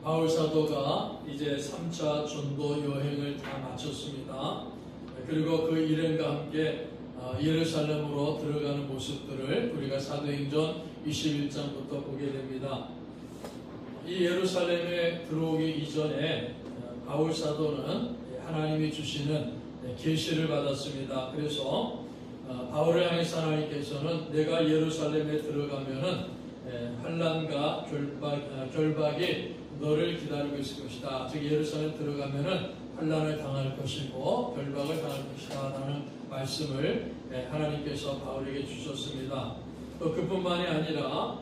바울 사도가 이제 3차 전도 여행을 다 마쳤습니다. 그리고 그 일행과 함께 예루살렘으로 들어가는 모습들을 우리가 사도행전 21장부터 보게 됩니다. 이 예루살렘에 들어오기 이전에 바울 사도는 하나님이 주시는 계시를 받았습니다. 그래서 바울을 향해서 하나님께서는 내가 예루살렘에 들어가면은 환난과 결박이 너를 기다리고 있을 것이다. 즉 예루살렘 들어가면은 환난을 당할 것이고 결박을 당할 것이다 라는 말씀을 하나님께서 바울에게 주셨습니다. 또 그뿐만이 아니라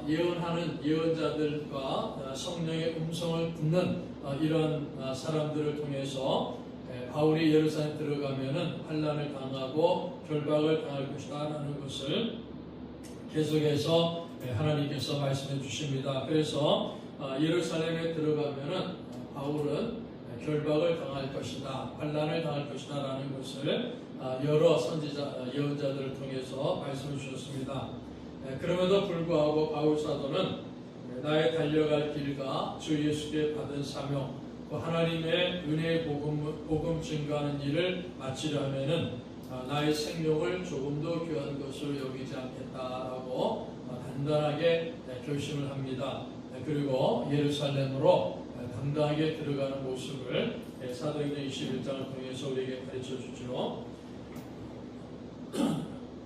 예언하는 예언자들과 성령의 음성을 듣는 이런 사람들을 통해서 바울이 예루살렘 들어가면은 환난을 당하고 결박을 당할 것이다 라는 것을 계속해서 하나님께서 말씀해 주십니다. 그래서 예루살렘에 들어가면은 바울은 결박을 당할 것이다, 환난을 당할 것이다 라는 것을 여러 선지자, 예언자들을 통해서 말씀해 주셨습니다. 그럼에도 불구하고 바울 사도는 나의 달려갈 길과 주 예수께 받은 사명, 하나님의 은혜의 복음 증거하는 일을 마치려 하면은 나의 생명을 조금도 귀한 것으로 여기지 않겠다라고 단단하게 결심을 합니다. 그리고 예루살렘으로 당당하게 들어가는 모습을 사도행전 21장을 통해서 우리에게 가르쳐 주죠.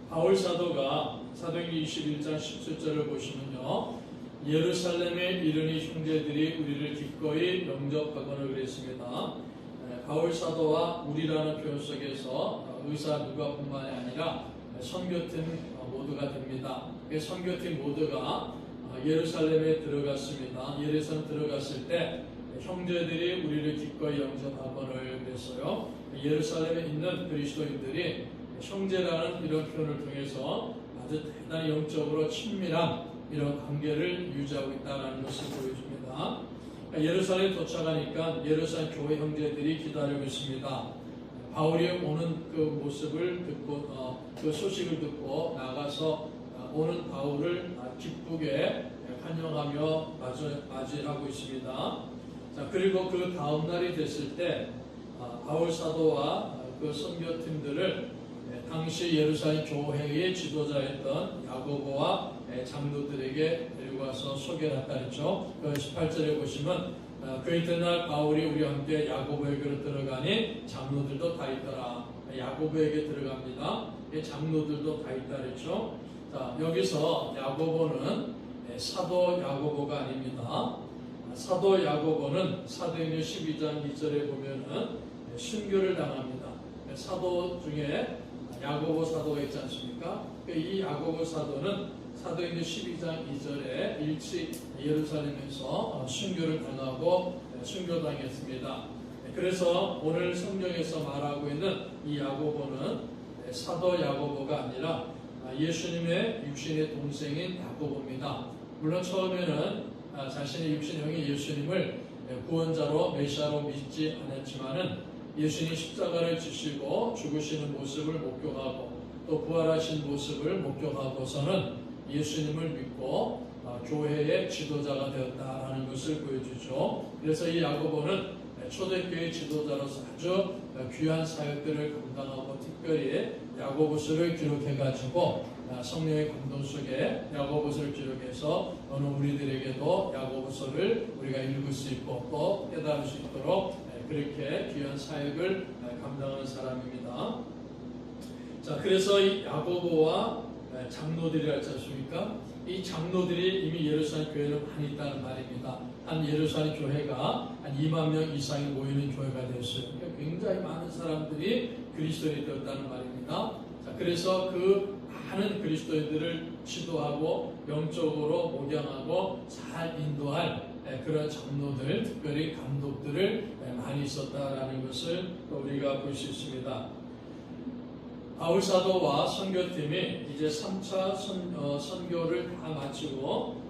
바울 사도가 사도행전 21장 17절을 보시면요, 예루살렘에 이르니 형제들이 우리를 기꺼이 영접하거늘 그랬습니다. 바울 사도와 우리라는 표현 속에서 의사 누가뿐만이 아니라 선교팀 모두가 됩니다. 선교팀 모두가 예루살렘에 들어갔습니다. 예루살렘 들어갔을 때 형제들이 우리를 기꺼이 영접하거늘 그랬어요. 예루살렘에 있는 그리스도인들이 형제라는 이런 표현을 통해서 아주 대단히 영적으로 친밀한 이런 관계를 유지하고 있다는 것을 보여줍니다. 예루살렘에 도착하니까 예루살렘 교회 형제들이 기다리고 있습니다. 바울이 오는 그 모습을 듣고 그 소식을 듣고 나가서 오는 바울을 기쁘게 환영하며 맞이하고 있습니다. 자, 그리고 그 다음 날이 됐을 때 바울 사도와 그 선교팀들을 당시 예루살렘 교회의 지도자였던 야고보와 장로들에게 데리고 와서 소개를 했다 했죠. 18절에 보시면 그 이튿날 바울이 우리와 함께 야고보에게로 들어가니 장로들도 다 있더라. 야고보에게 들어갑니다. 장로들도 다 있다 그랬죠. 자, 여기서 야고보는 사도 야고보가 아닙니다. 사도 야고보는 사도행전 12장 2절에 보면은 순교를 당합니다. 사도 중에 야고보 사도가 있지 않습니까? 이 야고보 사도는 사도행전 12장 2절에 일찍 예루살렘에서 순교를 당하고 순교당했습니다. 그래서 오늘 성경에서 말하고 있는 이 야고보는 사도 야고보가 아니라 예수님의 육신의 동생인 야고보입니다. 물론 처음에는 자신의 육신형인 예수님을 구원자로 메시아로 믿지 않았지만은 예수님이 십자가를 지시고 죽으시는 모습을 목격하고 또 부활하신 모습을 목격하고서는 예수님을 믿고 교회의 지도자가 되었다라는 것을 보여주죠. 그래서 이 야고보는 초대교회 지도자로서 아주 귀한 사역들을 감당하고 특별히 야고보서를 기록해가지고 성령의 감동 속에 야고보서를 기록해서 어느 우리들에게도 야고보서를 우리가 읽을 수 있고 또 깨달을 수 있도록 그렇게 귀한 사역을 감당하는 사람입니다. 자, 그래서 이 야고보와 장로들이 알지 않습니까? 이 장로들이 이미 예루살렘 교회는 많이 있다는 말입니다. 한 예루살렘 교회가 한 2만 명 이상이 모이는 교회가 되었어요. 그러니까 굉장히 많은 사람들이 그리스도인이 되었다는 말입니다. 자, 그래서 그 많은 그리스도인들을 지도하고 영적으로 목양하고 잘 인도할 그런 장로들, 특별히 감독들을 많이 있었다라는 것을 우리가 볼 수 있습니다. 바울 사도와 선교팀이 이제 3차 선교를 다 마치고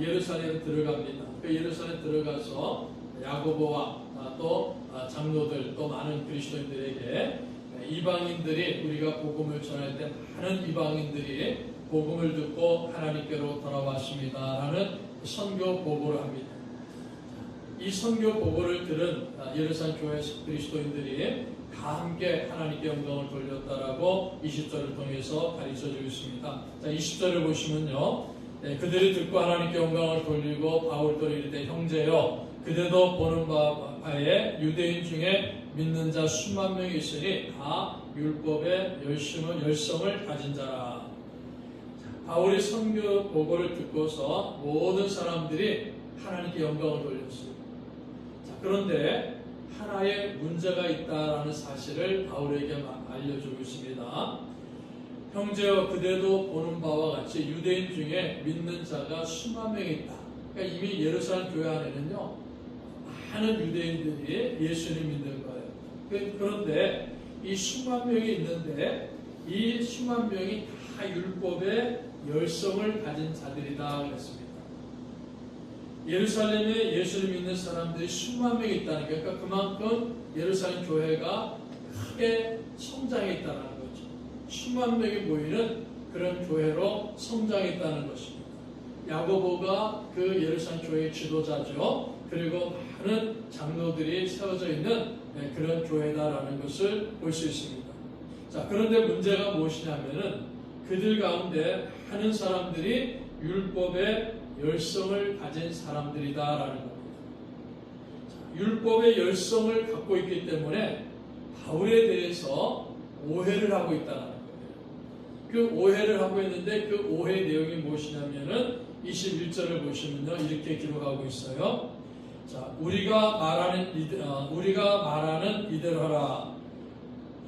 예루살렘에 들어갑니다. 그 예루살렘 들어가서 야고보와 또 장로들 또 많은 그리스도인들에게 이방인들이 우리가 복음을 전할 때 많은 이방인들이 복음을 듣고 하나님께로 돌아왔습니다라는 선교 보고를 합니다. 이 선교 보고를 들은 예루살렘 교회 그리스도인들이 다 함께 하나님께 영광을 돌렸다라고 20절을 통해서 가르쳐주고 있습니다. 자, 20절을 보시면요. 그들이 듣고 하나님께 영광을 돌리고 바울도 이르되 형제여 그대도 보는 바에 유대인 중에 믿는 자 수만 명이 있으니 다 율법의 열성을 가진 자라. 바울의 선교 보고를 듣고서 모든 사람들이 하나님께 영광을 돌렸어요. 자, 그런데 하나의 문제가 있다라는 사실을 바울에게 알려주고 있습니다. 형제여 그대도 보는 바와 같이 유대인 중에 믿는 자가 수만 명이 있다. 그러니까 이미 예루살렘 교회 안에는요 많은 유대인들이 예수님 믿는 거예요. 그런데 이 수만 명이 있는데 이 수만 명이 다 율법의 열성을 가진 자들이다 그랬습니다. 예루살렘에 예수를 믿는 사람들이 수만 명이 있다는 게 그러니까 그만큼 예루살렘 교회가 크게 성장했다는 거죠. 수만 명이 모이는 그런 교회로 성장했다는 것입니다. 야고보가 그 예루살렘 교회의 지도자죠. 그리고 많은 장로들이 세워져 있는 그런 교회다라는 것을 볼 수 있습니다. 자, 그런데 문제가 무엇이냐면은 그들 가운데 많은 사람들이 율법의 열성을 가진 사람들이다라는 겁니다. 자, 율법의 열성을 갖고 있기 때문에 바울에 대해서 오해를 하고 있다는 거예요. 그 오해를 하고 있는데 그 오해 내용이 무엇이냐면은 21절을 보시면요 이렇게 기록하고 있어요. 자, 우리가 말하는 이대로 하라.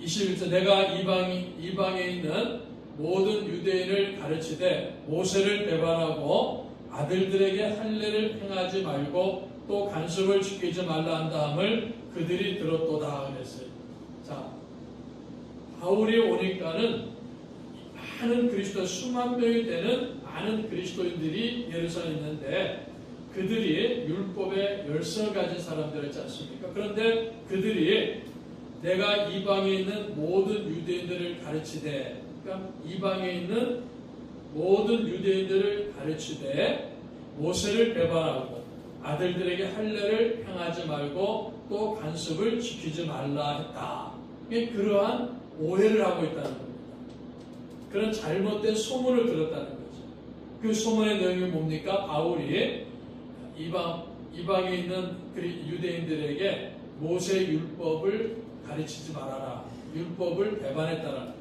21절 내가 이방에 있는 모든 유대인을 가르치되 모세를 배반하고 아들들에게 할례를 행하지 말고 또 간섭을 지키지 말라 한 다음을 그들이 들었도다 그랬어요. 자, 바울이 오니까는 많은 수만 명이 되는 많은 그리스도인들이 예루살렘에 있는데 그들이 율법의 열성을 가진 사람들이지 않습니까? 그런데 그들이 내가 이방에 있는 모든 유대인들을 가르치되 그러니까 이방에 있는 모든 유대인들을 가르치되 모세를 배반하고 아들들에게 할례를 행하지 말고 또 간섭을 지키지 말라 했다. 그러한 오해를 하고 있다는 겁니다. 그런 잘못된 소문을 들었다는 거죠. 그 소문의 내용이 뭡니까? 바울이 이방에 있는 유대인들에게 모세 율법을 가르치지 말아라. 율법을 배반했다라는 거예요.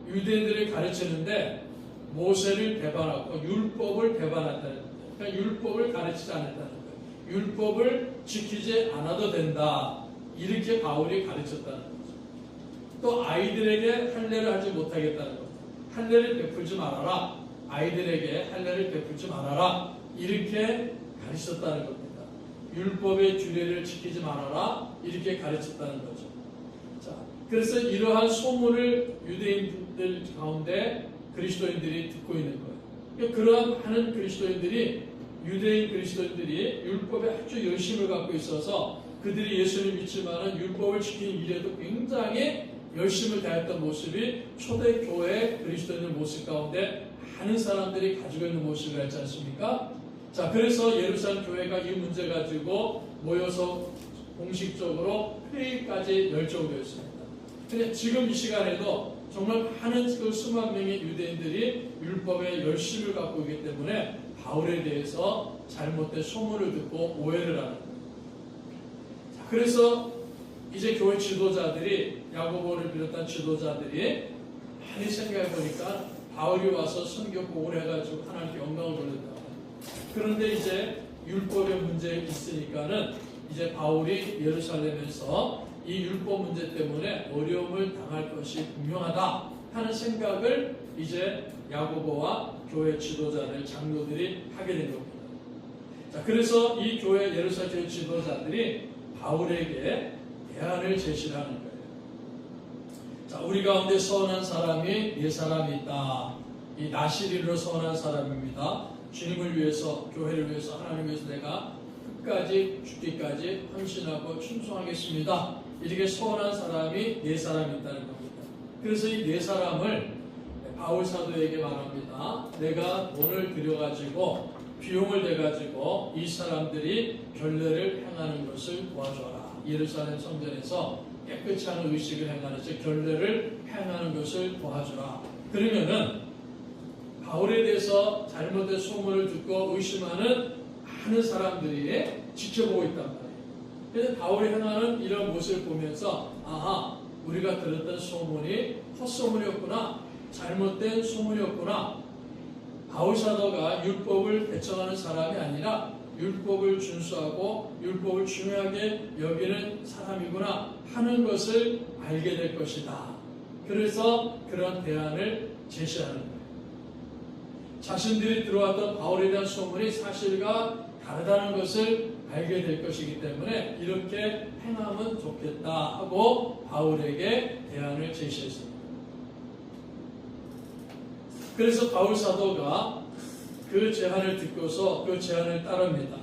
유대인들을 가르치는데 모세를 배반하고 율법을 배반했다는 거예요. 그러니까 율법을 가르치지 않았다는 거예요. 율법을 지키지 않아도 된다. 이렇게 바울이 가르쳤다는 거죠. 또 아이들에게 할례를 하지 못하겠다는 겁니다. 할례를 베풀지 말아라. 아이들에게 할례를 베풀지 말아라. 이렇게 가르쳤다는 겁니다. 율법의 규례를 지키지 말아라. 이렇게 가르쳤다는 거죠. 자, 그래서 이러한 소문을 유대인들 가운데 그리스도인들이 듣고 있는 거예요. 그러니까 그러한 많은 유대인 그리스도인들이 율법에 아주 열심을 갖고 있어서 그들이 예수를 믿지만은 율법을 지키는 일에도 굉장히 열심을 다했던 모습이 초대교회 그리스도인의 모습 가운데 많은 사람들이 가지고 있는 모습을 알지 않습니까? 자, 그래서 예루살렘 교회가 이 문제 가지고 모여서 공식적으로 회의까지 열정되었습니다. 근데 지금 이 시간에도 정말 많은 그 수만 명의 유대인들이 율법에 열심을 갖고 있기 때문에 바울에 대해서 잘못된 소문을 듣고 오해를 하는 거예요. 자, 그래서 이제 교회 지도자들이 야고보를 비롯한 지도자들이 많이 생각해 보니까 바울이 와서 선교 보고를 해가지고 하나님께 영광을 돌린다. 그런데 이제 율법의 문제가 있으니까는 이제 바울이 예루살렘에서 이 율법 문제 때문에 어려움을 당할 것이 분명하다 하는 생각을 이제 야고보와 교회 지도자들, 장로들이 하게 된 겁니다. 자, 그래서 이 교회 예루살렘 교회 지도자들이 바울에게 대안을 제시하는 거예요. 자, 우리 가운데 서원한 사람이 네 사람이 있다. 이 나시리로 서원한 사람입니다. 주님을 위해서, 교회를 위해서, 하나님을 위해서 내가 끝까지 죽기까지 헌신하고 충성하겠습니다. 이렇게 서원한 사람이 네 사람이 있다는 겁니다. 그래서 이 네 사람을 바울 사도에게 말합니다. 내가 돈을 들여가지고 비용을 대가지고 이 사람들이 결례를 행하는 것을 도와줘라. 예루살렘 성전에서 깨끗이 하는 의식을 행하는 즉 결례를 행하는 것을 도와주라. 그러면은 바울에 대해서 잘못된 소문을 듣고 의심하는 많은 사람들이 지켜보고 있단 말이에요. 그래서 바울이 행하는 이런 모습을 보면서 아하, 우리가 들었던 소문이 헛소문이었구나, 잘못된 소문이었구나. 바울 사도가 율법을 대청하는 사람이 아니라 율법을 준수하고 율법을 중요하게 여기는 사람이구나 하는 것을 알게 될 것이다. 그래서 그런 대안을 제시하는 거예요. 자신들이 들어왔던 바울에 대한 소문이 사실과 다르다는 것을 알게 될 것이기 때문에 이렇게 행하면 좋겠다 하고 바울에게 대안을 제시했습니다. 그래서 바울 사도가 그 제안을 듣고서 그 제안을 따릅니다.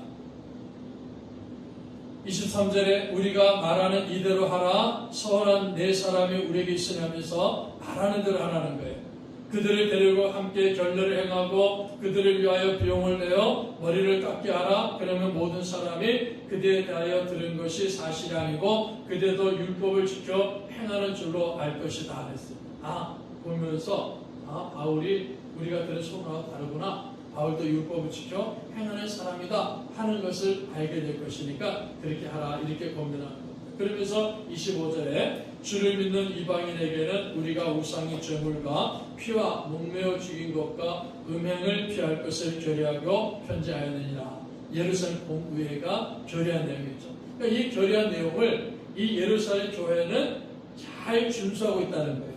23절에 우리가 말하는 이대로 하라. 서원한 네 사람이 우리에게 있으냐면서 말하는 대로 하라는 거예요. 그들을 데리고 함께 결례를 행하고 그들을 위하여 비용을 내어 머리를 깎게 하라. 그러면 모든 사람이 그대에 대하여 들은 것이 사실이 아니고 그대도 율법을 지켜 행하는 줄로 알 것이다. 그랬어요. 보면서 바울이 우리가 들은 소문하고 다르구나. 바울도 율법을 지켜 행하는 사람이다 하는 것을 알게 될 것이니까 그렇게 하라 이렇게 권면하는 겁니다. 그러면서 25절에 주를 믿는 이방인에게는 우리가 우상의 제물과 피와 목매어 죽인 것과 음행을 피할 것을 결의하고 편지하였느니라. 예루살렘 공의회가 결의한 내용이죠. 그러니까 이 결의한 내용을 이 예루살렘 교회는 잘 준수하고 있다는 거예요.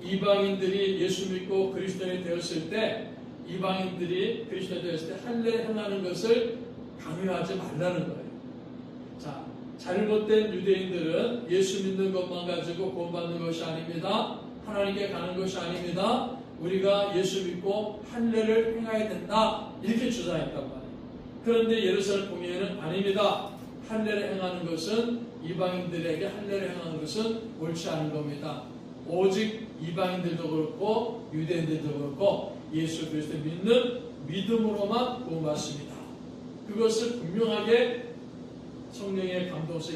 이방인들이 예수 믿고 그리스도인이 되었을 때 이방인들이 그리스도인이 되었을 때 할례 행하는 것을 강요하지 말라는 거예요. 자, 잘못된 유대인들은 예수 믿는 것만 가지고 구원받는 것이 아닙니다. 하나님께 가는 것이 아닙니다. 우리가 예수 믿고 할례를 행해야 된다. 이렇게 주장했단 말이에요. 그런데 예루살렘 공의회는 아닙니다. 할례를 행하는 것은 이방인들에게 할례를 행하는 것은 옳지 않은 겁니다. 오직 이방인들도 그렇고 유대인들도 그렇고 예수 그리스도 믿는 믿음으로만 구원받습니다. 그것을 분명하게 성령의 감동에서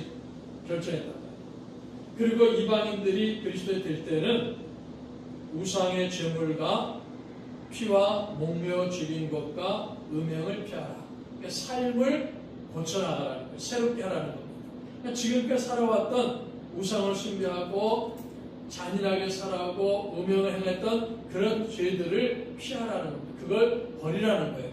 결정했다. 그리고 이방인들이 그리스도에 될 때는 우상의 제물과 피와 목매어 죽인 것과 음행을 피하라. 그러니까 삶을 고쳐나가라는 거예요. 새롭게 하라는 겁니다. 그러니까 지금까지 살아왔던 우상을 숭배하고 잔인하게 살아가고 음행을 행했던 그런 죄들을 피하라는 겁니다. 그걸 버리라는 거예요.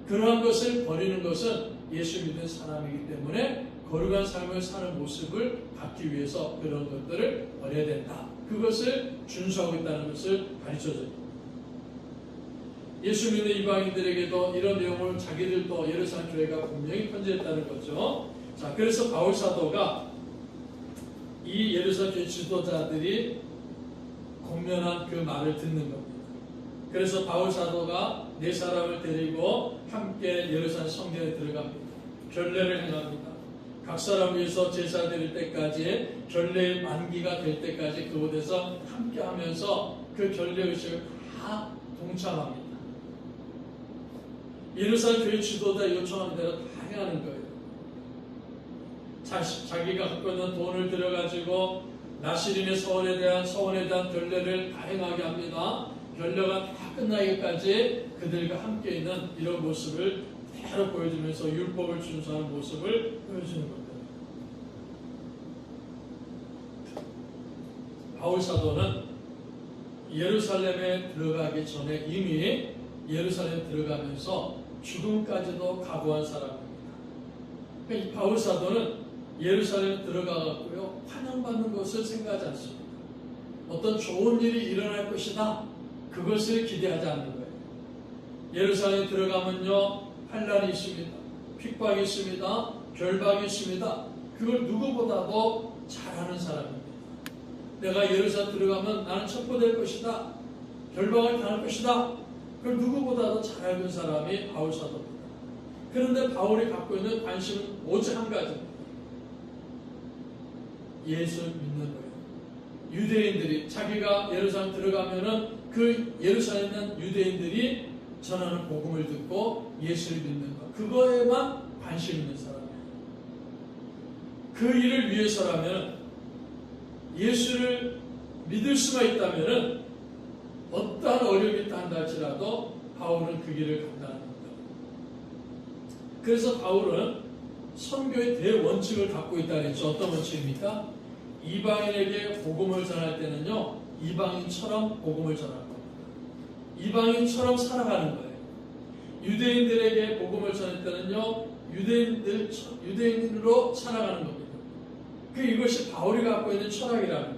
그러한 것을 버리는 것은 예수 믿는 사람이기 때문에 거룩한 삶을 사는 모습을 갖기 위해서 그런 것들을 버려야 된다. 그것을 준수하고 있다는 것을 가르쳐줘요. 예수 믿는 이방인들에게도 이런 내용을 자기들도 예루살렘 교회가 분명히 편지했다는 거죠. 자, 그래서 바울 사도가 이 예루살렘 교회 지도자들이 권면한 그 말을 듣는 겁니다. 그래서 바울 사도가 네 사람을 데리고 함께 예루살렘 성전에 들어갑니다. 결례를 행합니다. 각 사람 위해서 제사 드릴 때까지 결례의 만기가 될 때까지 그곳에서 함께 하면서 그 결례 의식을 다 동참합니다. 예루살렘 교회 지도자 요청하는 대로 다 행하는 거예요. 자기가 갖고 있는 돈을 들여가지고 나시린의 서원에 대한 결례를 다 행하게 합니다. 결례가 다 끝나기까지 그들과 함께 있는 이런 모습을 대로 보여주면서 율법을 준수하는 모습을 보여주는 겁니다. 바울 사도는 예루살렘에 들어가기 전에 이미 예루살렘에 들어가면서 죽음까지도 각오한 사람입니다. 그러니까 이 바울 사도는 예루살렘에 들어가고요 환영받는 것을 생각하지 않습니다. 어떤 좋은 일이 일어날 것이다. 그것을 기대하지 않는 거예요. 예루살렘에 들어가면요 환난이 있습니다. 핍박이 있습니다. 결박이 있습니다. 그걸 누구보다도 잘하는 사람입니다. 내가 예루살렘 들어가면 나는 첩보될 것이다. 결박을 당할 것이다. 그걸 누구보다도 잘 알는 사람이 바울 사도입니다. 그런데 바울이 갖고 있는 관심은 오직 한 가지입니다. 예수 믿는 거예요. 유대인들이 자기가 예루살렘 들어가면은 그 예루살렘에 있는 유대인들이 전하는 복음을 듣고 예수를 믿는 것, 그거에만 관심 있는 사람이에요. 그 일을 위해서라면, 예수를 믿을 수만 있다면 어떠한 어려움이 있다 한다 할지라도 바울은 그 길을 간다는 겁니다. 그래서 바울은 선교의 대원칙을 갖고 있다고 했죠. 어떤 원칙입니까? 이방인에게 복음을 전할 때는요, 이방인처럼 복음을 전할 겁니다. 이방인처럼 살아가는 거예요. 유대인들에게 복음을 전할 때는요, 유대인으로 살아가는 겁니다. 이것이 바울이 갖고 있는 철학이라는 거예요.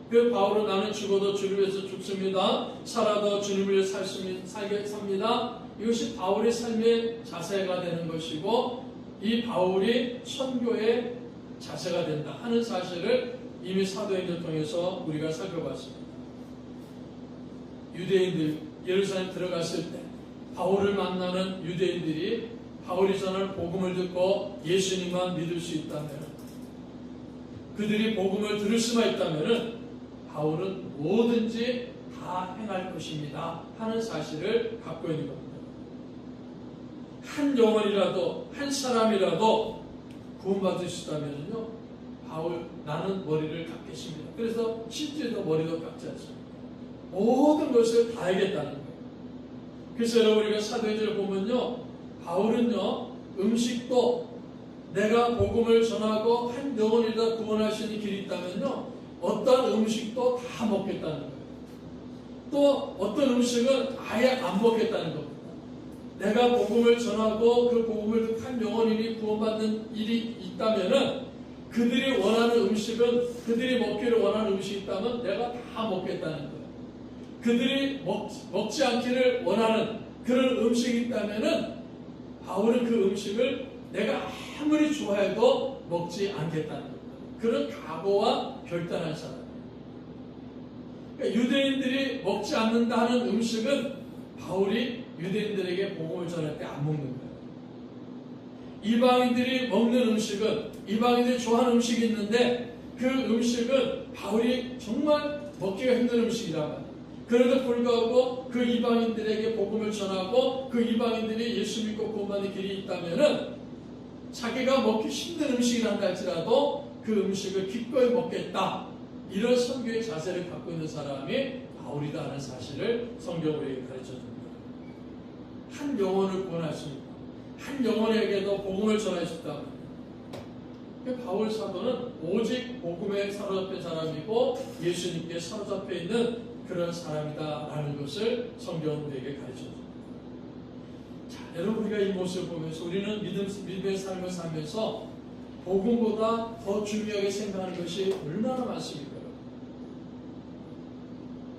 그 바울은 나는 죽어도 주를 위해서 죽습니다. 살아도 주님을 위해서 삽니다. 이것이 바울의 삶의 자세가 되는 것이고, 이 바울이 선교의 자세가 된다 하는 사실을 이미 사도행전을 통해서 우리가 살펴봤습니다. 유대인들 예루살렘 들어갔을 때 바울을 만나는 유대인들이 바울이 전하는 복음을 듣고 예수님만 믿을 수 있다면, 그들이 복음을 들을 수만 있다면 바울은 뭐든지 다 행할 것입니다 하는 사실을 갖고 있는 겁니다. 한 영혼이라도, 한 사람이라도 구원받을 수 있다면요, 바울, 나는 머리를 깎겠습니다. 그래서 실제로 머리도 깎지 않습니다. 모든 것을 다 하겠다는 거예요. 그래서 여러분, 우리가 사도행전을 보면요, 바울은요, 음식도 내가 복음을 전하고 한 영혼이라도 구원할 수 있는 길이 있다면요, 어떤 음식도 다 먹겠다는 거예요. 또 어떤 음식은 아예 안 먹겠다는 겁니다. 내가 복음을 전하고 그 복음을 듣는 영혼인이 구원받는 일이 있다면은, 그들이 원하는 음식은, 그들이 먹기를 원하는 음식이 있다면 내가 다 먹겠다는 거예요. 그들이 먹지 않기를 원하는 그런 음식이 있다면은 바울은 그 음식을 내가 아무리 좋아해도 먹지 않겠다는 겁니다. 그런 각오와 결단한 사람이에요. 그러니까 유대인들이 먹지 않는다 하는 음식은 바울이 유대인들에게 복음을 전할 때 안 먹는 거예요. 이방인들이 먹는 음식은, 이방인들이 좋아하는 음식이 있는데 그 음식은 바울이 정말 먹기가 힘든 음식이란 말이에요. 그래도 불구하고 그 이방인들에게 복음을 전하고 그 이방인들이 예수 믿고 구원받는 길이 있다면은 자기가 먹기 힘든 음식이란다 할지라도 그 음식을 기꺼이 먹겠다, 이런 선교의 자세를 갖고 있는 사람이 바울이다 하는 사실을 성경으로 가르쳐 줍니다. 한 영혼을 구원할 수 있다, 한 영혼에게도 복음을 전할 수 있다. 바울 사도는 오직 복음에 사로잡힌 사람이고 예수님께 사로잡혀 있는 그런 사람이다라는 것을 성경은 우리에게 가르쳐줍니다. 자, 여러분, 우리가 이 모습을 보면서 우리는 믿음의 삶을 살면서 복음보다 더 중요하게 생각하는 것이 얼마나 많습니까?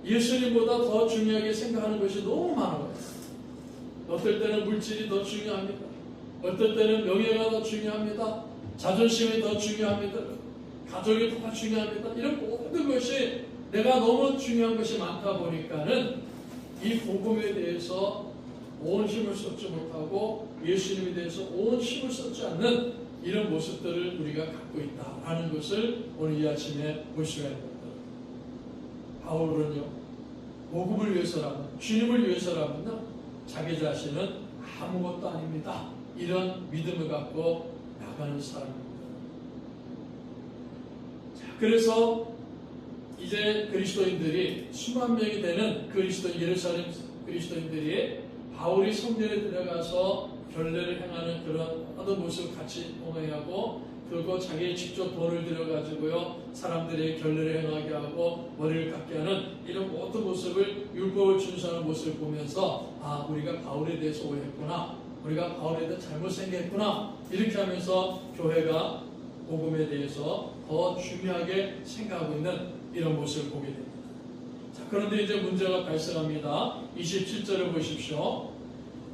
예수님보다 더 중요하게 생각하는 것이 너무 많아요. 어떨 때는 물질이 더 중요합니다. 어떨 때는 명예가 더 중요합니다. 자존심이 더 중요합니다. 가족이 더 중요합니다. 이런 모든 것이 내가 너무 중요한 것이 많다 보니까는 이 복음에 대해서 온 힘을 쏟지 못하고 예수님에 대해서 온 힘을 쏟지 않는 이런 모습들을 우리가 갖고 있다라는 것을 오늘 이 아침에 볼 수가 있습니다. 바울은요, 복음을 위해서라면, 주님을 위해서라면요, 자기 자신은 아무것도 아닙니다, 이런 믿음을 갖고 나가는 사람입니다. 자, 그래서 이제 그리스도인들이 수만 명이 되는 예루살렘 그리스도인들이 바울이 성전에 들어가서 결례를 행하는 그런 어떤 모습을 같이 동행하고, 그리고 자기 직접 돈을 들여가지고요, 사람들의 결례를 행하게 하고 머리를 깎게 하는 이런 모든 모습을, 율법을 준수하는 모습을 보면서, 아, 우리가 바울에 대해서 오해했구나, 우리가 바울에 대해서 잘못 생각했구나, 이렇게 하면서 교회가 복음에 대해서 더 중요하게 생각하고 있는 이런 모습을 보게 됩니다. 자, 그런데 이제 문제가 발생합니다. 27절을 보십시오.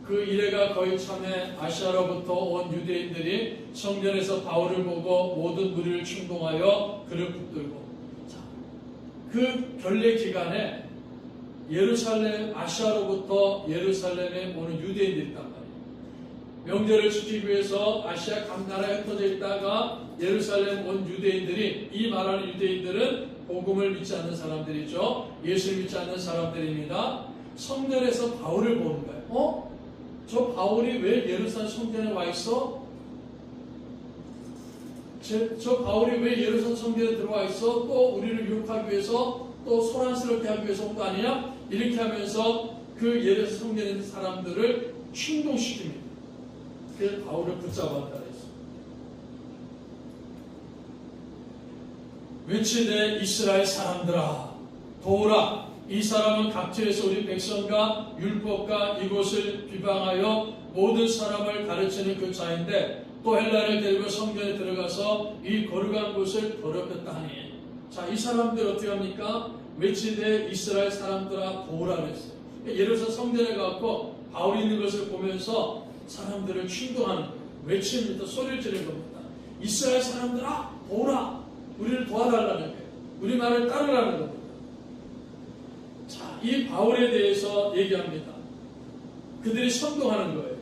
그 이래가 거의 참에 아시아로부터 온 유대인들이 성전에서 바울을 보고 모든 무리를 충동하여 그를 붙들고, 자, 그 결례 기간에 아시아로부터 예루살렘에 오는 유대인들이 있단 말이에요. 명절을 지키기 위해서 아시아 각 나라에 흩어져 있다가 예루살렘 온 유대인들이, 이 말하는 유대인들은 복음을 믿지 않는 사람들이죠. 예수를 믿지 않는 사람들입니다. 성전에서 바울을 보는 거예요. 저 바울이 왜 예루살렘 성전에 와 있어? 저 바울이 왜 예루살렘 성전에 들어와 있어? 또 우리를 유혹하기 위해서, 또 소란스럽게 하기 위해서 온 거 아니냐? 이렇게 하면서 그 예루살렘 성전에 있는 사람들을 충동시킵니다. 그래서 바울을 붙잡았다 그랬어. 외치되 이스라엘 사람들아 도우라. 이 사람은 각지에서 우리 백성과 율법과 이곳을 비방하여 모든 사람을 가르치는 그 자인데 또 헬라를 데리고 성전에 들어가서 이 거룩한 곳을 더럽혔다 하니. 자, 이 사람들 어떻게 합니까? 외치되 이스라엘 사람들아 도우라 그랬어요. 예루살렘 성전에 가서 바울이 있는 것을 보면서 사람들을 충동하는 거예요. 외칩니다. 소리를 지르는 겁니다. 이스라엘 사람들아 도우라. 우리를 도와달라는 거예요. 우리 말을 따르라는 겁니다. 자, 이 바울에 대해서 얘기합니다. 그들이 선동하는 거예요.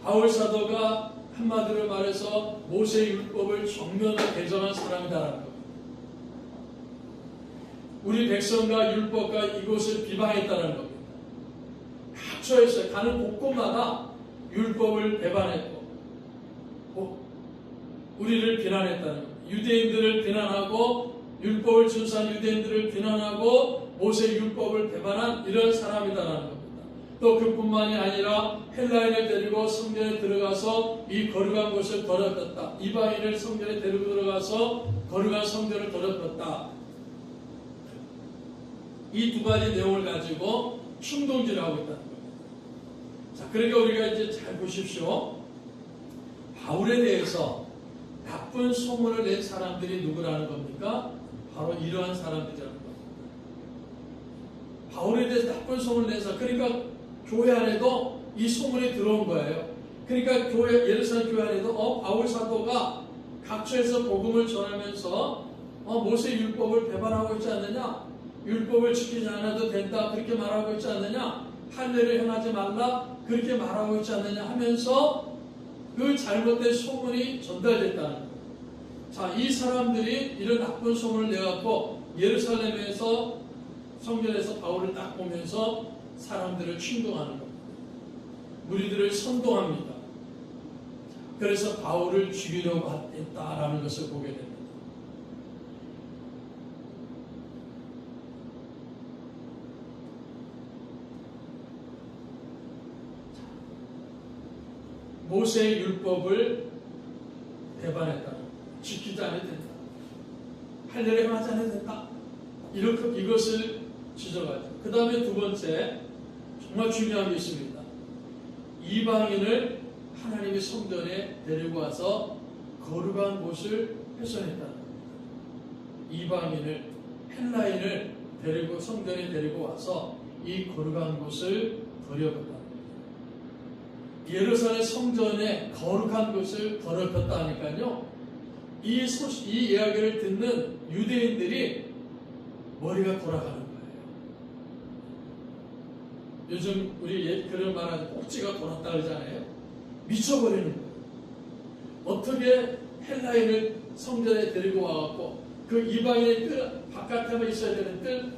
바울 사도가 한마디로 말해서 모세의 율법을 정면으로 개정한 사람이다라는 겁니다. 우리 백성과 율법과 이곳을 비방했다는 겁니다. 각처에서 가는 곳곳마다 율법을 배반했고 우리를 비난했다는 겁니다. 유대인들을 비난하고 율법을 준수한 유대인들을 비난하고 모세의 율법을 배반한 이런 사람이다라는 겁니다. 또 그뿐만이 아니라 헬라인을 데리고 성전에 들어가서 이 거룩한 곳을 더럽혔다. 이방인을 성전에 데리고 들어가서 거룩한 성전을 더럽혔다. 이 두 가지 내용을 가지고 충동질을 하고 있다는 겁니다. 자, 그러니까 우리가 이제 잘 보십시오. 바울에 대해서 나쁜 소문을 낸 사람들이 누구라는 겁니까? 바로 이러한 사람들이라는 겁니다. 바울에 대해서 나쁜 소문을 낸 사람, 그러니까 교회 안에도 이 소문이 들어온 거예요. 그러니까 예루살렘 교회 안에도 바울 사도가 각처에서 복음을 전하면서 모세 율법을 배반하고 있지 않느냐? 율법을 지키지 않아도 된다 그렇게 말하고 있지 않느냐? 할례를 행하지 말라 그렇게 말하고 있지 않느냐 하면서 그 잘못된 소문이 전달됐다는 거예요. 자, 이 사람들이 이런 나쁜 소문을 내갖고 예루살렘에서 성전에서 바울을 딱 보면서 사람들을 충동하는 겁니다. 무리들을 선동합니다. 그래서 바울을 죽이려고 했다라는 것을 보게 됩니다. 모세의 율법을 배반했다. 지키지 않아도 된다. 할례를 행하지 않아도 된다. 이것을 지적하죠. 그 다음에 두 번째, 정말 중요한 게 있습니다. 이방인을 하나님의 성전에 데리고 와서 거룩한 곳을 훼손했다는 겁니다. 이방인을, 헬라인을 데리고 성전에 데리고 와서 이 거룩한 곳을 더럽혔다. 예루살렘 성전에 거룩한 곳을 더럽혔다니까요. 이 이야기를 듣는 유대인들이 머리가 돌아가는 거예요. 요즘 우리 그런 말하는 꼭지가 돌았다 그러잖아요. 미쳐버리는 거예요. 어떻게 헬라인을 성전에 데리고 와갖고 그 이방인의 뜰 바깥에만 있어야 되는 뜰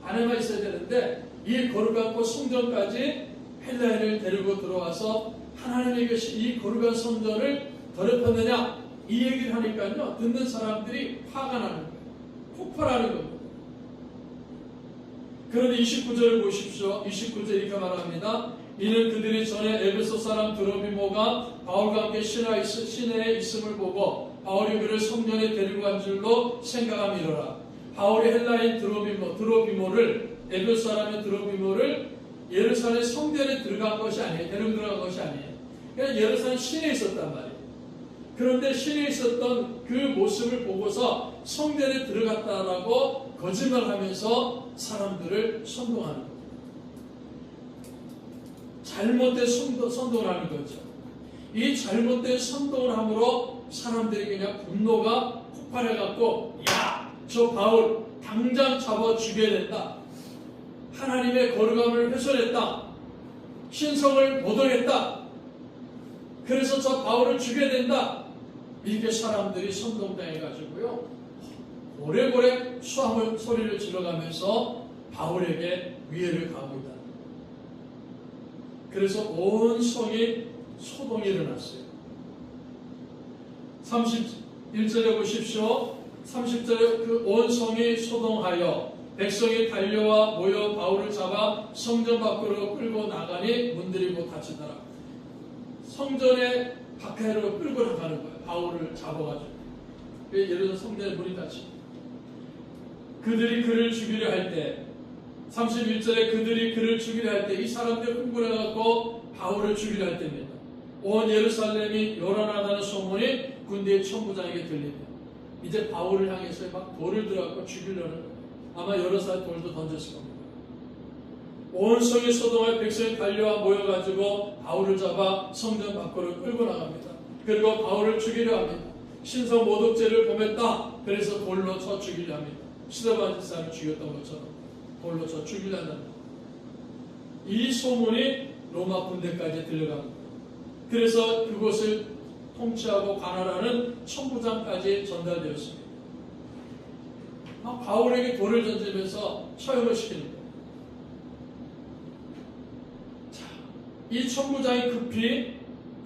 안에만 있어야 되는데 이 거룩한 곳 성전까지 헬라인을 데리고 들어와서 하나님의 것이 이 거룩한 성전을 더럽혔느냐 이 얘기를 하니까요 듣는 사람들이 화가 나는 거예요. 폭발하는 겁니다. 그런데 29절을 보십시오. 29절 이렇게 말합니다. 이는 그들이 전에 에베소 사람 드로비모가 바울과 함께 시내에 있음을 보고 바울이 그를 성전에 데리고 간 줄로 생각함이로라. 바울이 헬라인 드로비모를 에베소 사람의 드로비모를 예루살렘 성전에 들어간 것이 아니에요. 데리고 들어간 것이 아니에요. 그냥 예루살렘 시내에 있었단 말이에요. 그런데 시내에 있었던 그 모습을 보고서 성전에 들어갔다라고 거짓말하면서 사람들을 선동하는 거죠. 잘못된 선동을 하는 거죠. 이 잘못된 선동을 함으로 사람들이 그냥 분노가 폭발해갖고 야! 저 바울 당장 잡아 죽여야 된다. 하나님의 거룩함을 훼손했다. 신성을 모독했다. 그래서 저 바울을 죽여야 된다. 이렇게 사람들이 선동당해가지고요. 고래고래 수함을 소리를 질러가면서 바울에게 위해를 가하고 있다. 그래서 온 성이 소동이 일어났어요. 31절에 보십시오. 30절에 그 온 성이 소동하여 백성이 달려와 모여 바울을 잡아 성전 밖으로 끌고 나가니 문들이 못 닫히더라. 성전의 가까이로 끌고 나가는 거예요. 바울을 잡아가지고. 예를 들어 성전에 문이 닫히고 그들이 그를 죽이려 할 때 31절에 그들이 그를 죽이려 할 때 이 사람들이 흥분해갖고 바울을 죽이려 할 때입니다. 온 예루살렘이 요란하다는 소문이 군대의 천부장에게 들립니다. 이제 바울을 향해서 막 돌을 들어갖고 죽이려는 거예요. 아마 여러 살 돌도 던졌을 겁니다. 온 성이 소동할 백성이 달려와 모여가지고 바울을 잡아 성전 밖으로 끌고 나갑니다. 그리고 바울을 죽이려 합니다. 신성 모독죄를 범했다. 그래서 돌로 쳐 죽이려 합니다. 스데반 집사를 죽였던 것처럼 돌로 쳐 죽이려 한답니다. 이 소문이 로마 군대까지 들려갑니다. 그래서 그곳을 통치하고 관할하는 천부장까지 전달되었습니다. 바울에게 돌을 던지면서 처형을 시키는 거예요. 자, 이 천부장이 급히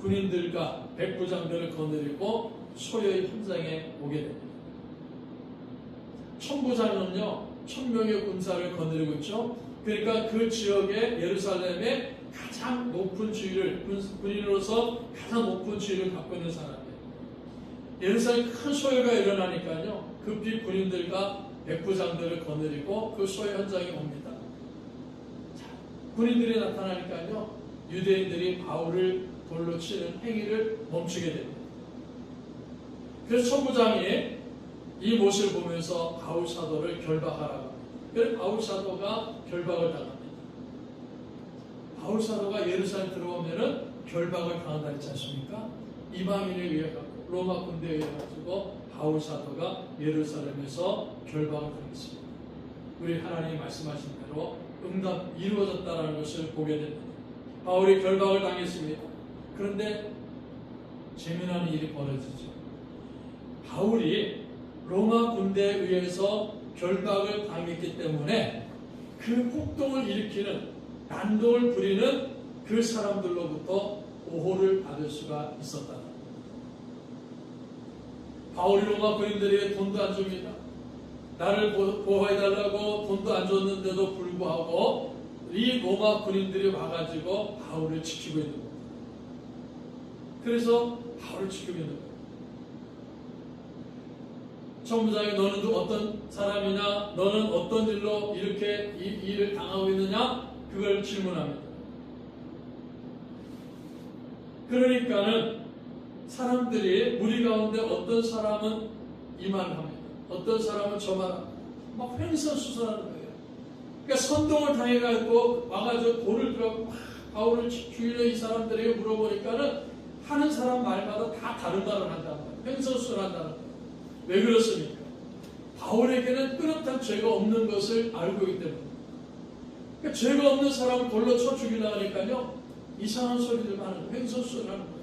군인들과 백부장들을 거느리고 소요의 현장에 오게 됩니다. 천부장은요, 1000명의 군사를 거느리고 있죠. 그러니까 그 지역의 예루살렘의 가장 높은 지위를, 군인으로서 가장 높은 지위를 갖고 있는 사람이에요. 예루살렘 큰 소요가 일어나니까요, 급히 군인들과 백부장들을 거느리고 그 소요 현장에 옵니다. 자, 군인들이 나타나니까요, 유대인들이 바울을 돌로 치는 행위를 멈추게 됩니다. 그래서 천부장이 이 모습을 보면서 바울 사도를 결박하라고 합니다. 그래서 바울 사도가 결박을 당합니다. 바울 사도가 예루살렘 들어오면은 결박을 당한다 했지 않습니까? 이방인에 의해 갖고 로마 군대에 의해 가지고 바울 사도가 예루살렘에서 결박을 당했습니다. 우리 하나님이 말씀하신 대로 응답 이루어졌다는 것을 보게 됩니다. 바울이 결박을 당했습니다. 그런데 재미난 일이 벌어지죠. 바울이 로마 군대에 의해서 결박을 당했기 때문에 그 폭동을 일으키는 난동을 부리는 그 사람들로부터 보호를 받을 수가 있었다. 바울이 로마 군인들에게 돈도 안 줍니다. 나를 보호해달라고 돈도 안 줬는데도 불구하고 이 로마 군인들이 와가지고 바울을 지키고 있는 겁니다. 그래서 바울을 지키고 있는 거예요. 천부장이 너는 어떤 사람이냐? 너는 어떤 일로 이렇게 이 일을 당하고 있느냐? 그걸 질문합니다. 그러니까는 사람들이 무리 가운데 어떤 사람은 이 말을 합니다. 어떤 사람은 저 말을 합니다. 막 횡설수설하는 거예요. 그러니까 선동을 당해가지고 와가지고 돌을 들어가고 막 바울을 죽이려 이 사람들에게 물어보니까는 하는 사람 말마다 다 다른 말을 한다는 거예요. 횡설수설한다는 거예요. 왜 그렇습니까? 바울에게는 뚜렷한 죄가 없는 것을 알고 있기 때문에. 그러니까 죄가 없는 사람을 돌로 쳐 죽이려고 하니까요, 이상한 소리를 하는 거예요. 횡설수설을 하는 거예요.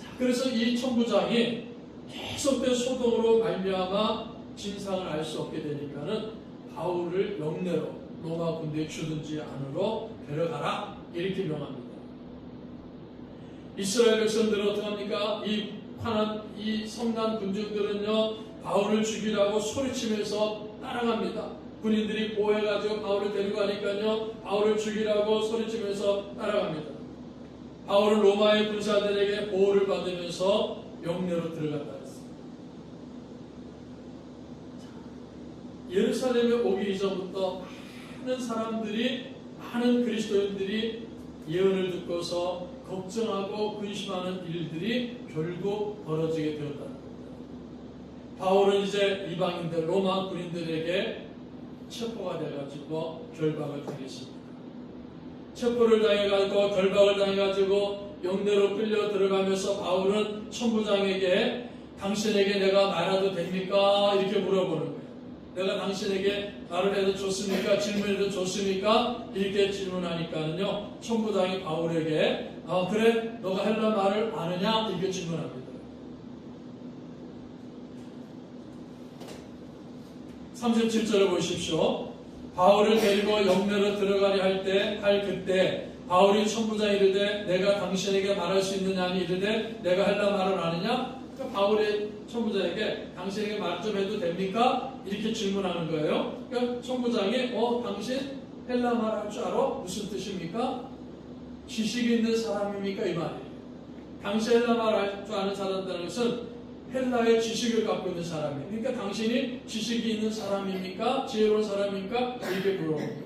자, 그래서 이 천부장이 계속된 소동으로 말미암아 진상을 알 수 없게 되니까는 바울을 영내로 로마 군대의 주둔지 안으로 데려가라 이렇게 명합니다. 이스라엘 백성들은 어떻게 합니까? 이 성난 군중들은요, 바울을 죽이라고 소리치면서 따라갑니다. 군인들이 보호해가지고 바울을 데리고 가니까요, 바울을 죽이라고 소리치면서 따라갑니다. 바울은 로마의 군사들에게 보호를 받으면서 영내로 들어갔다 했습니다. 예루살렘에 오기 이전부터 많은 사람들이, 많은 그리스도인들이 예언을 듣고서 걱정하고 근심하는 일들이 결국 벌어지게 되었다는 겁니다. 바울은 이제 이방인들, 로마 군인들에게 체포가 돼가지고 결박을 당했습니다. 체포를 당해가지고 결박을 당해가지고 영내로 끌려 들어가면서 바울은 천부장에게 당신에게 내가 말해도 됩니까? 이렇게 물어보는 거예요. 내가 당신에게 말을 해도 좋습니까? 질문해도 좋습니까? 이렇게 질문하니까는요, 천부장이 바울에게 그래? 너가 헬라 말을 아느냐? 이렇게 질문합니다. 37절을 보십시오. 바울을 데리고 영내로 들어가려 할 그때 바울이 천부장이 이르되 내가 당신에게 말할 수 있느냐 하니 이르되 내가 헬라 말을 아느냐? 그러니까 바울이 천부장에게 당신에게 말 좀 해도 됩니까? 이렇게 질문하는 거예요. 그러니까 천부장이 당신 헬라 말 할 줄 알아? 무슨 뜻입니까? 지식이 있는 사람입니까? 이 말이에요. 당시 헬라 말 할 줄 아는 사람이라는 것은 헬라의 지식을 갖고 있는 사람이에요. 그러니까 당신이 지식이 있는 사람입니까? 지혜로운 사람입니까? 이렇게 물어봅니다.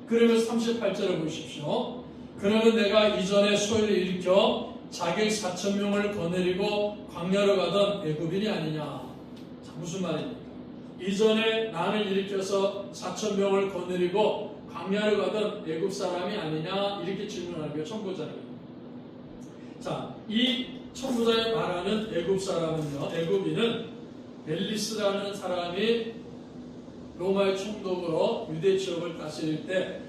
그러면서 38절을 보십시오. 그러면 내가 이전에 소위를 일으켜 자객 4,000명을 거느리고 광야로 가던 애굽인이 아니냐. 자, 무슨 말입니까? 이전에 난을 일으켜서 4,000명을 거느리고 광야로 가던 애굽 사람이 아니냐 이렇게 질문하는 거예요. 천부장이. 자, 이 천부장이 말하는 애굽 사람은요, 애굽인은 벨리스라는 사람이 로마의 총독으로 유대 지역을 다스릴 때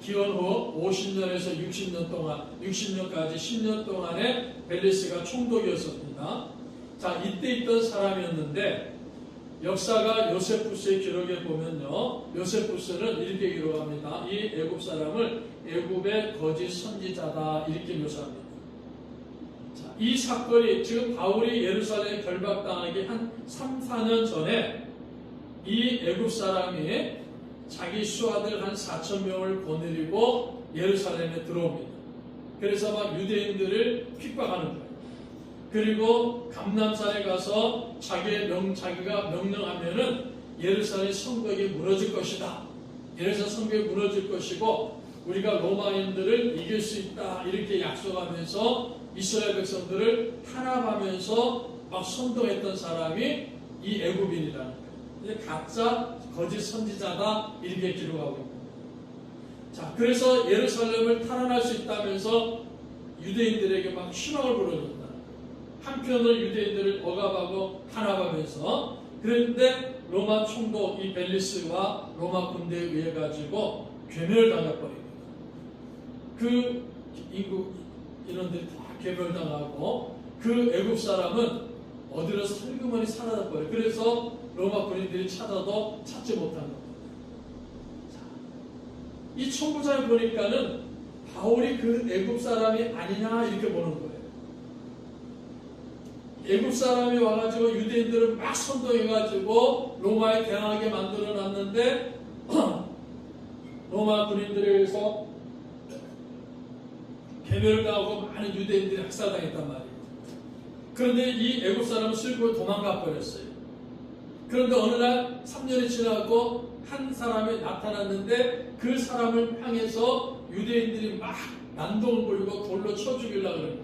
기원 후 50년에서 60년 동안, 60년까지 10년 동안에 벨리스가 총독이었습니다. 자, 이때 있던 사람이었는데 역사가 요세푸스의 기록에 보면요, 요세푸스는 이렇게 기록합니다. 이 애굽 사람을 애굽의 거짓 선지자다 이렇게 묘사합니다. 자, 이 사건이 지금 바울이 예루살렘에 결박당하기 한 3, 4년 전에 이 애굽 사람이 자기 수하들 한 4,000명을 거느리고 예루살렘에 들어옵니다. 그래서 막 유대인들을 핍박하는 거예요. 그리고 감람산에 가서 자기가 명령하면은 예루살렘 성벽이 무너질 것이다. 이래서 성벽이 무너질 것이고 우리가 로마인들을 이길 수 있다. 이렇게 약속하면서 이스라엘 백성들을 탄압하면서 막 선동했던 사람이 이 애굽인이라는 거예요. 이제 가짜 거짓 선지자다 이렇게 기록하고 있습니다. 자, 그래서 예루살렘을 탈환할 수 있다면서 유대인들에게 막 희망을 불어준다. 한편으로 유대인들을 억압하고 탄압하면서 그런데 로마 총독 이 벨리스와 로마 군대에 의해 가지고 괴멸을 당해버립니다. 그 인구 인원들이 다 괴멸당하고 그 애굽 사람은 어디로 살그머니 사라져버려요. 그래서 로마 군인들이 찾아도 찾지 못한 겁니다. 자, 이 총부장을 보니까는 바울이 그 애굽 사람이 아니냐 이렇게 보는 거예요. 애굽 사람이 와가지고 유대인들을 막 선동해가지고 로마에 대항하게 만들어놨는데 로마 군인들에 의해서 괴멸을 당하고 많은 유대인들이 학살당했단 말이에요. 그런데 이 애굽 사람은 슬프고 도망가 버렸어요. 그런데 어느 날 3년이 지나고 한 사람이 나타났는데 그 사람을 향해서 유대인들이 막 난동을 부리고 돌로 쳐 죽이려고 그래요.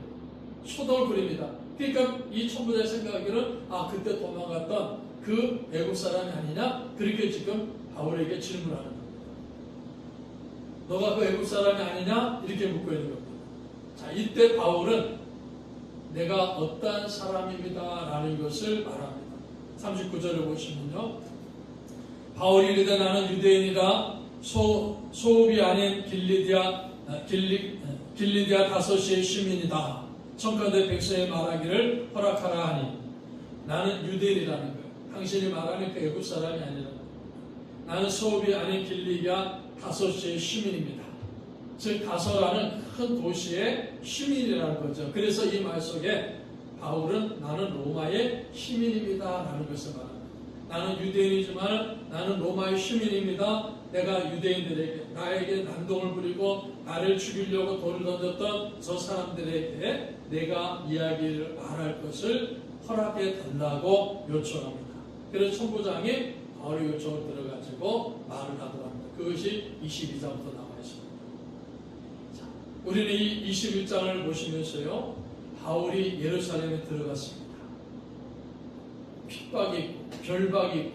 초동을 부립니다. 그러니까 이 천부장이 생각하기는 그때 도망갔던 그 애굽 사람이 아니냐? 그렇게 지금 바울에게 질문하는 겁니다. 너가 그 애굽 사람이 아니냐? 이렇게 묻고 있는 겁니다. 자, 이때 바울은 내가 어떠한 사람입니다 라는 것을 말합니다. 39절을 보시면요, 바울이 이르되 나는 유대인이라 소읍이 아닌 길리디아 다소시의 시민이다. 청컨대 백성의 말하기를 허락하라 하니. 나는 유대인이라는 거예요. 당신이 말하는 그 애굽 사람이 아니라 나는 소읍이 아닌 길리디아 다소시의 시민입니다. 즉 다소라는 큰 도시의 시민이라는 거죠. 그래서 이 말 속에 바울은 나는 로마의 시민입니다 라는 것을 말합니다. 나는 유대인이지만 나는 로마의 시민입니다. 내가 유대인들에게 나에게 난동을 부리고 나를 죽이려고 돌을 던졌던 저 사람들에게 내가 이야기를 말할 것을 허락해 달라고 요청합니다. 그래서 총부장이 바울의 요청을 들어가지고 말을 하도록 합니다. 그것이 22장부터 나와 있습니다. 자, 우리는 이 21장을 보시면서요, 바울이 예루살렘에 들어갔습니다. 핍박이 있고 결박이 있고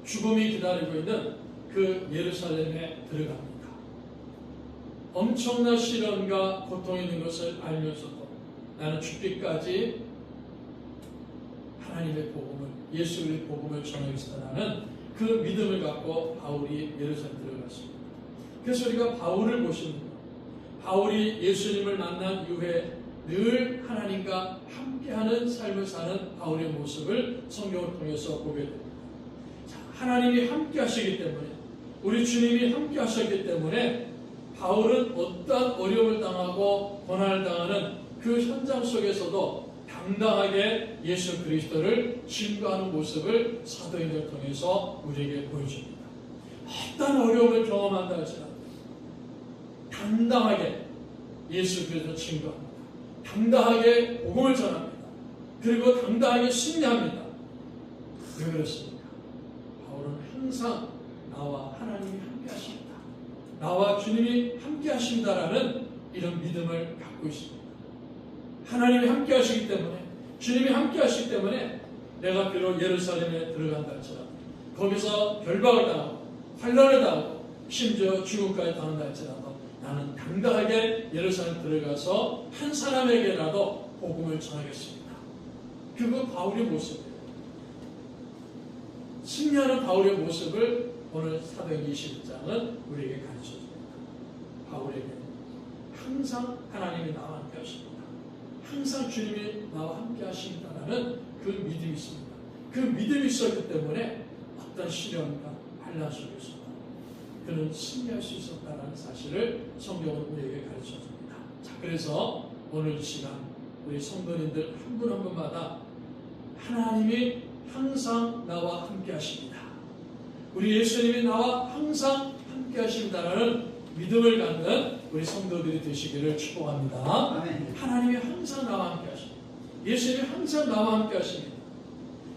죽음이 기다리고 있는 그 예루살렘에 들어갑니다. 엄청난 시련과 고통이 있는 것을 알면서도 나는 죽기까지 하나님의 복음을, 예수의 복음을 전하겠다라는 그 믿음을 갖고 바울이 예루살렘에 들어갔습니다. 그래서 우리가 바울을 보십니다. 바울이 예수님을 만난 이후에 늘 하나님과 함께하는 삶을 사는 바울의 모습을 성경을 통해서 보게 됩니다. 자, 하나님이 함께 하시기 때문에 우리 주님이 함께 하셨기 때문에 바울은 어떠한 어려움을 당하고 고난을 당하는 그 현장 속에서도 당당하게 예수 그리스도를 증거하는 모습을 사도행전을 통해서 우리에게 보여줍니다. 어떤 어려움을 경험한다 할지라도 당당하게 예수 그리스도를 증거합니다. 당당하게 복음을 전합니다. 그리고 당당하게 승리합니다. 왜 그렇습니까? 바울은 항상 나와 하나님이 함께 하십니다. 나와 주님이 함께 하신다라는 이런 믿음을 갖고 있습니다. 하나님이 함께 하시기 때문에, 주님이 함께 하시기 때문에 내가 비록 예루살렘에 들어간다 할지라도 거기서 결박을 당하고 환난을 당하고 심지어 죽음까지 당한다 할지라도 나는 당당하게 예루살렘 들어가서 한 사람에게라도 복음을 전하겠습니다. 그거 바울의 모습이에요. 승리하는 바울의 모습을 오늘 사도행전 21장은 우리에게 가르쳐줍니다. 바울에게는 항상 하나님이 나와 함께 하십니다. 항상 주님이 나와 함께 하신다는 그 믿음이 있습니다. 그 믿음이 있었기 때문에 어떤 시련과 환난 속에서 그는 승리할 수 있었다는 사실을 성경은 우리에게 가르쳐줍니다. 자, 그래서 오늘 시간 우리 성도님들 한 분 한 분마다 하나님이 항상 나와 함께 하십니다. 우리 예수님이 나와 항상 함께 하신다는 믿음을 갖는 우리 성도들이 되시기를 축복합니다. 아멘. 하나님이 항상 나와 함께 하십니다. 예수님이 항상 나와 함께 하십니다.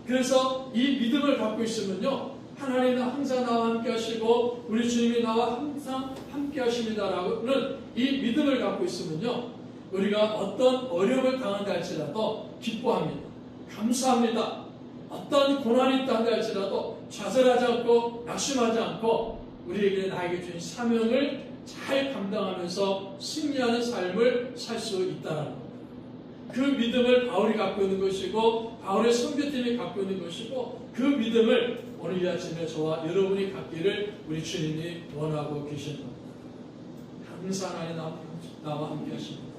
그래서 이 믿음을 갖고 있으면요, 하나님은 항상 나와 함께 하시고 우리 주님이 나와 항상 함께 하십니다라는 이 믿음을 갖고 있으면요, 우리가 어떤 어려움을 당한다 할지라도 기뻐합니다. 감사합니다. 어떤 고난이 있다 할지라도 좌절하지 않고 낙심하지 않고 우리에게 나에게 주신 사명을 잘 감당하면서 승리하는 삶을 살 수 있다는 겁니다. 그 믿음을 바울이 갖고 있는 것이고 바울의 선교팀이 갖고 있는 것이고 그 믿음을 오늘 이 아침에 저와 여러분이 갖기를 우리 주님이 원하고 계시는 겁니다. 항상 하나님 나와 함께 하십니다.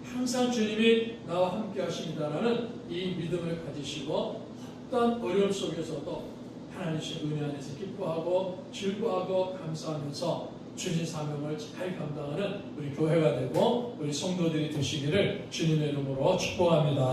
항상 주님이 나와 함께 하십니다라는 이 믿음을 가지시고 어떤 어려움 속에서도 하나님의 은혜 안에서 기뻐하고 즐거워하고 감사하면서 주신 사명을 잘 감당하는 우리 교회가 되고 우리 성도들이 되시기를 주님의 이름으로 축복합니다.